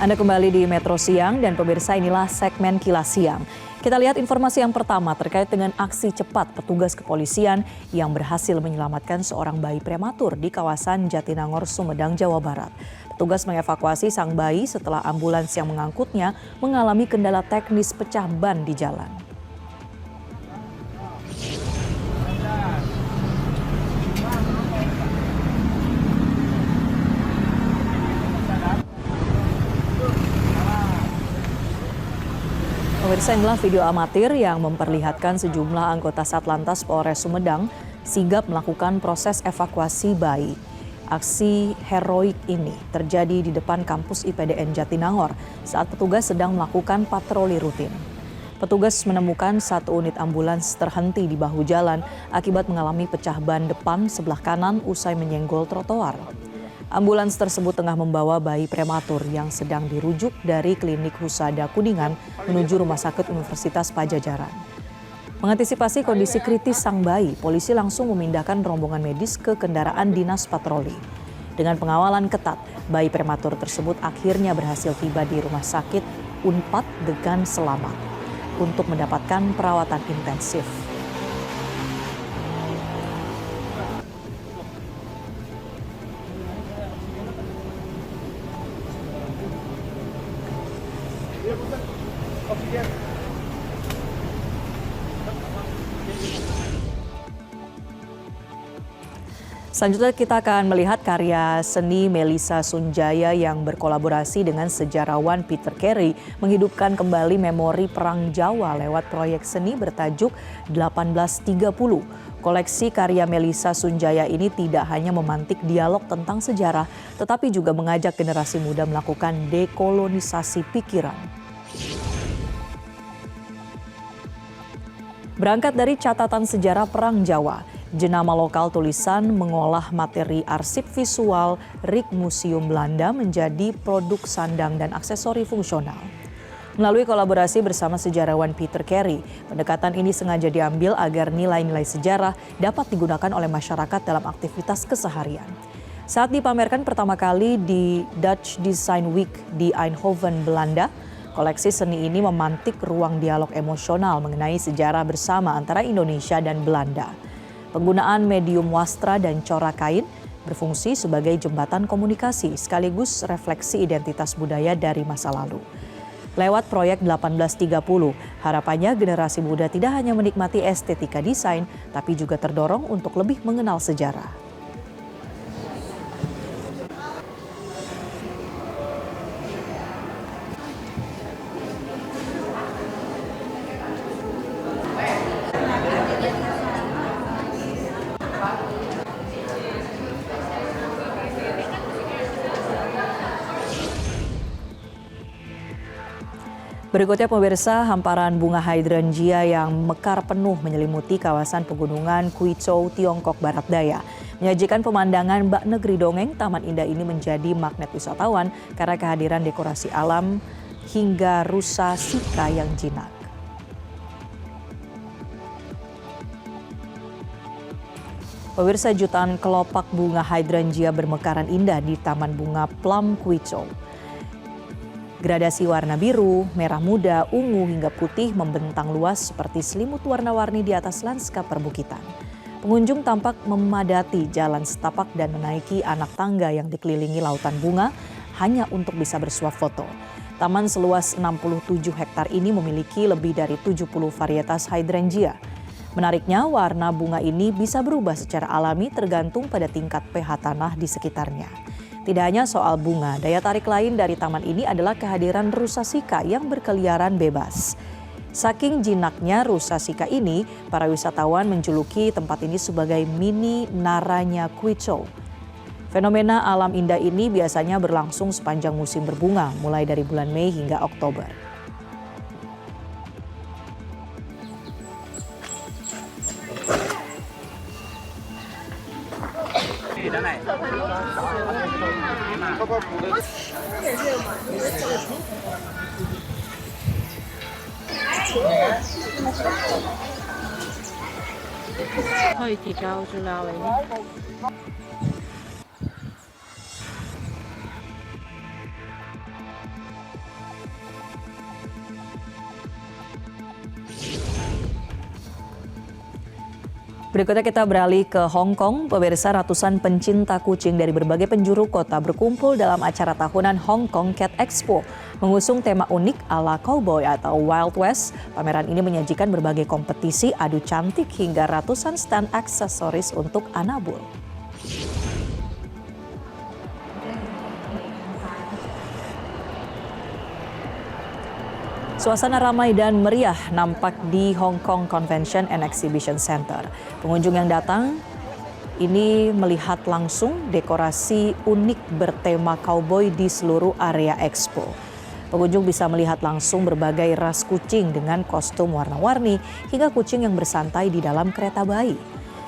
Anda kembali di Metro Siang dan pemirsa, inilah segmen Kilas Siang. Kita lihat informasi yang pertama terkait dengan aksi cepat petugas kepolisian yang berhasil menyelamatkan seorang bayi prematur di kawasan Jatinangor, Sumedang, Jawa Barat. Petugas mengevakuasi sang bayi setelah ambulans yang mengangkutnya mengalami kendala teknis pecah ban di jalan. Pemirsa, inilah video amatir yang memperlihatkan sejumlah anggota Satlantas Polres Sumedang sigap melakukan proses evakuasi bayi. Aksi heroik ini terjadi di depan kampus IPDN Jatinangor saat petugas sedang melakukan patroli rutin. Petugas menemukan satu unit ambulans terhenti di bahu jalan akibat mengalami pecah ban depan sebelah kanan usai menyenggol trotoar. Ambulans tersebut tengah membawa bayi prematur yang sedang dirujuk dari klinik Husada Kuningan menuju Rumah Sakit Universitas Padjadjaran. Mengantisipasi kondisi kritis sang bayi, polisi langsung memindahkan rombongan medis ke kendaraan dinas patroli. Dengan pengawalan ketat, bayi prematur tersebut akhirnya berhasil tiba di Rumah Sakit Unpad dengan selamat untuk mendapatkan perawatan intensif. Selanjutnya kita akan melihat karya seni Melisa Sunjaya yang berkolaborasi dengan sejarawan Peter Carey menghidupkan kembali memori Perang Jawa lewat proyek seni bertajuk 1830. Koleksi karya Melisa Sunjaya ini tidak hanya memantik dialog tentang sejarah, tetapi juga mengajak generasi muda melakukan dekolonisasi pikiran. Berangkat dari catatan sejarah Perang Jawa, jenama lokal tulisan mengolah materi arsip visual Rijksmuseum Belanda menjadi produk sandang dan aksesori fungsional. Melalui kolaborasi bersama sejarawan Peter Carey, pendekatan ini sengaja diambil agar nilai-nilai sejarah dapat digunakan oleh masyarakat dalam aktivitas keseharian. Saat dipamerkan pertama kali di Dutch Design Week di Eindhoven, Belanda, koleksi seni ini memantik ruang dialog emosional mengenai sejarah bersama antara Indonesia dan Belanda. Penggunaan medium wastra dan corak kain berfungsi sebagai jembatan komunikasi sekaligus refleksi identitas budaya dari masa lalu. Lewat proyek 1830, harapannya generasi muda tidak hanya menikmati estetika desain, tapi juga terdorong untuk lebih mengenal sejarah. Berikutnya pemirsa, hamparan bunga hydrangea yang mekar penuh menyelimuti kawasan pegunungan Quizhou, Tiongkok Barat Daya. Menyajikan pemandangan bak negeri dongeng, Taman Indah ini menjadi magnet wisatawan karena kehadiran dekorasi alam hingga rusa sika yang jinak. Pemirsa, jutaan kelopak bunga hydrangea bermekaran indah di Taman Bunga Plum Quizhou. Gradasi warna biru, merah muda, ungu hingga putih membentang luas seperti selimut warna-warni di atas lanskap perbukitan. Pengunjung tampak memadati jalan setapak dan menaiki anak tangga yang dikelilingi lautan bunga hanya untuk bisa bersuap foto. Taman seluas 67 hektar ini memiliki lebih dari 70 varietas hydrangea. Menariknya, warna bunga ini bisa berubah secara alami tergantung pada tingkat pH tanah di sekitarnya. Tidak hanya soal bunga, daya tarik lain dari taman ini adalah kehadiran rusa sika yang berkeliaran bebas. Saking jinaknya rusa sika ini, para wisatawan menjuluki tempat ini sebagai mini Naranya Quizhou. Fenomena alam indah ini biasanya berlangsung sepanjang musim berbunga, mulai dari bulan Mei hingga Oktober.可以提高治疗能力。Berikutnya kita beralih ke Hong Kong. Pemirsa, ratusan pencinta kucing dari berbagai penjuru kota berkumpul dalam acara tahunan Hong Kong Cat Expo. Mengusung tema unik ala cowboy atau Wild West, pameran ini menyajikan berbagai kompetisi adu cantik hingga ratusan stand aksesoris untuk anabul. Suasana ramai dan meriah nampak di Hong Kong Convention and Exhibition Center. Pengunjung yang datang ini melihat langsung dekorasi unik bertema cowboy di seluruh area expo. Pengunjung bisa melihat langsung berbagai ras kucing dengan kostum warna-warni hingga kucing yang bersantai di dalam kereta bayi.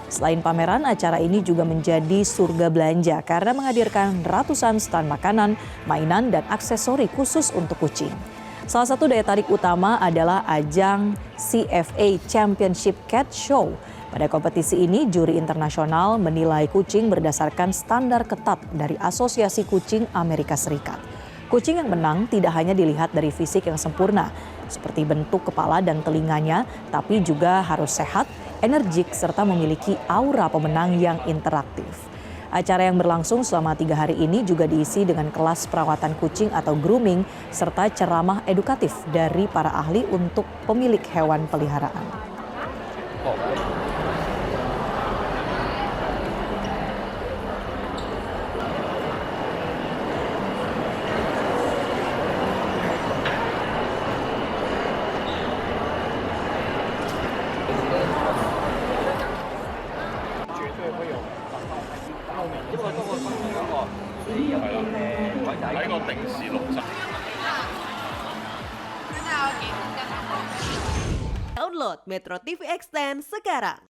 Selain pameran, acara ini juga menjadi surga belanja karena menghadirkan ratusan stand makanan, mainan, dan aksesori khusus untuk kucing. Salah satu daya tarik utama adalah ajang CFA Championship Cat Show. Pada kompetisi ini, juri internasional menilai kucing berdasarkan standar ketat dari Asosiasi Kucing Amerika Serikat. Kucing yang menang tidak hanya dilihat dari fisik yang sempurna, seperti bentuk kepala dan telinganya, tapi juga harus sehat, energik, serta memiliki aura pemenang yang interaktif. Acara yang berlangsung selama 3 hari ini juga diisi dengan kelas perawatan kucing atau grooming serta ceramah edukatif dari para ahli untuk pemilik hewan peliharaan. Download Metro TV Extend sekarang.